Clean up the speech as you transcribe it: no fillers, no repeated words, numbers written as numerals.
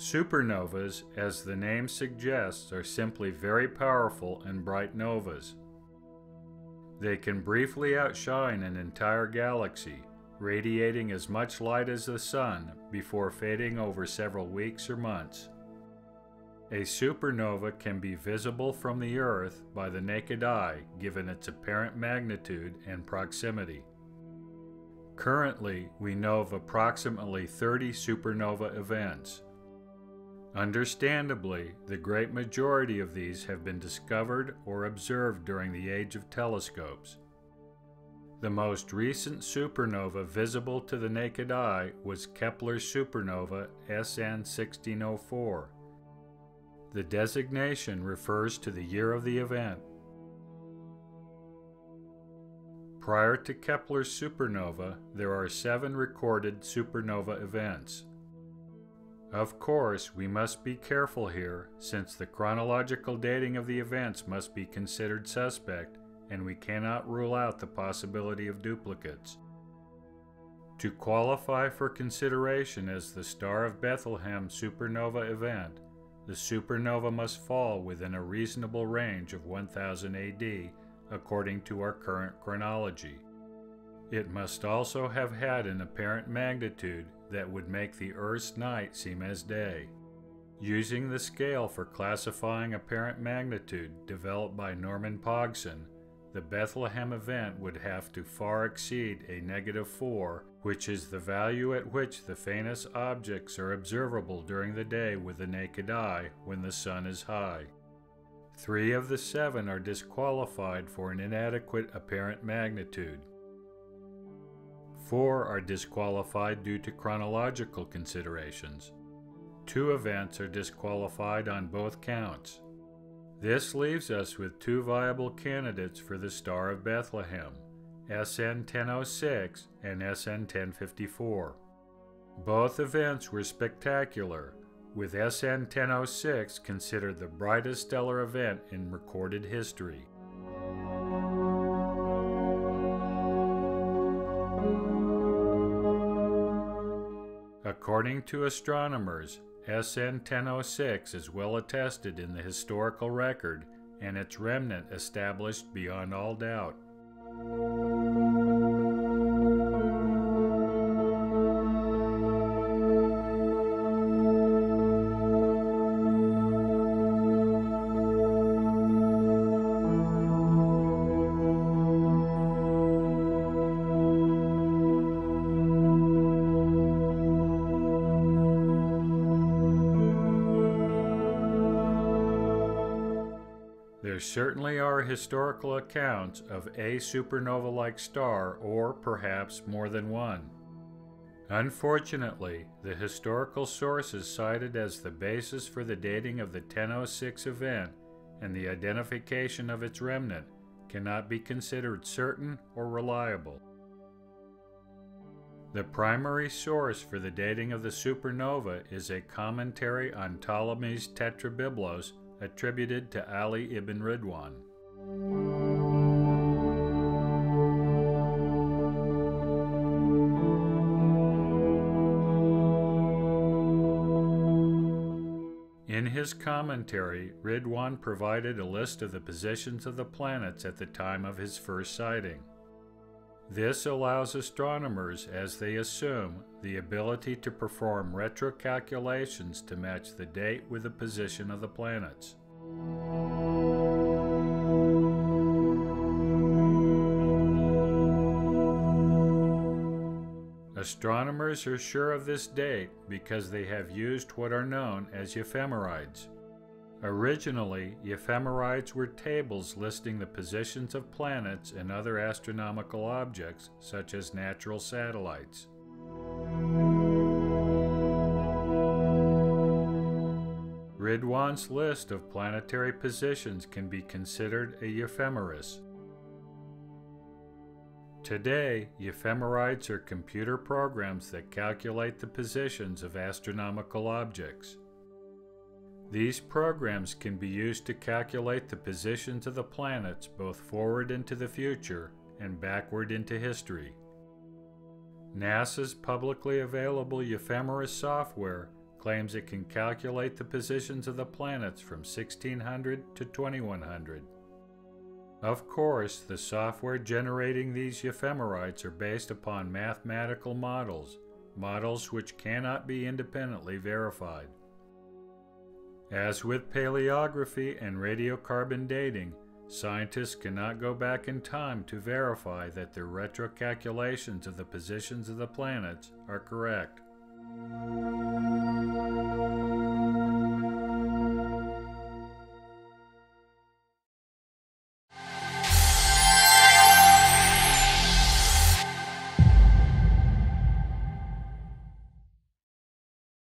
Supernovas, as the name suggests, are simply very powerful and bright novas. They can briefly outshine an entire galaxy, radiating as much light as the Sun before fading over several weeks or months. A supernova can be visible from the Earth by the naked eye given its apparent magnitude and proximity. Currently, we know of approximately 30 supernova events. Understandably, the great majority of these have been discovered or observed during the age of telescopes. The most recent supernova visible to the naked eye was Kepler's supernova SN 1604. The designation refers to the year of the event. Prior to Kepler's supernova, there are 7 recorded supernova events. Of course, we must be careful here, since the chronological dating of the events must be considered suspect, and we cannot rule out the possibility of duplicates. To qualify for consideration as the Star of Bethlehem supernova event, the supernova must fall within a reasonable range of 1000 AD, according to our current chronology. It must also have had an apparent magnitude that would make the Earth's night seem as day. Using the scale for classifying apparent magnitude developed by Norman Pogson, the Bethlehem event would have to far exceed a -4, which is the value at which the faintest objects are observable during the day with the naked eye when the sun is high. 3 of the 7 are disqualified for an inadequate apparent magnitude. 4 are disqualified due to chronological considerations. 2 events are disqualified on both counts. This leaves us with 2 viable candidates for the Star of Bethlehem, SN 1006 and SN 1054. Both events were spectacular, with SN 1006 considered the brightest stellar event in recorded history. According to astronomers, SN 1006 is well attested in the historical record and its remnant established beyond all doubt. There certainly are historical accounts of a supernova-like star, or perhaps more than one. Unfortunately, the historical sources cited as the basis for the dating of the 1006 event and the identification of its remnant cannot be considered certain or reliable. The primary source for the dating of the supernova is a commentary on Ptolemy's Tetrabiblos attributed to Ali ibn Ridwan. In his commentary, Ridwan provided a list of the positions of the planets at the time of his first sighting. This allows astronomers, as they assume, the ability to perform retrocalculations to match the date with the position of the planets. Astronomers are sure of this date because they have used what are known as ephemerides. Originally, ephemerides were tables listing the positions of planets and other astronomical objects, such as natural satellites. Ridwan's list of planetary positions can be considered a ephemeris. Today, ephemerides are computer programs that calculate the positions of astronomical objects. These programs can be used to calculate the positions of the planets both forward into the future and backward into history. NASA's publicly available ephemeris software claims it can calculate the positions of the planets from 1600 to 2100. Of course, the software generating these ephemerites are based upon mathematical models which cannot be independently verified. As with paleography and radiocarbon dating, scientists cannot go back in time to verify that their retrocalculations of the positions of the planets are correct.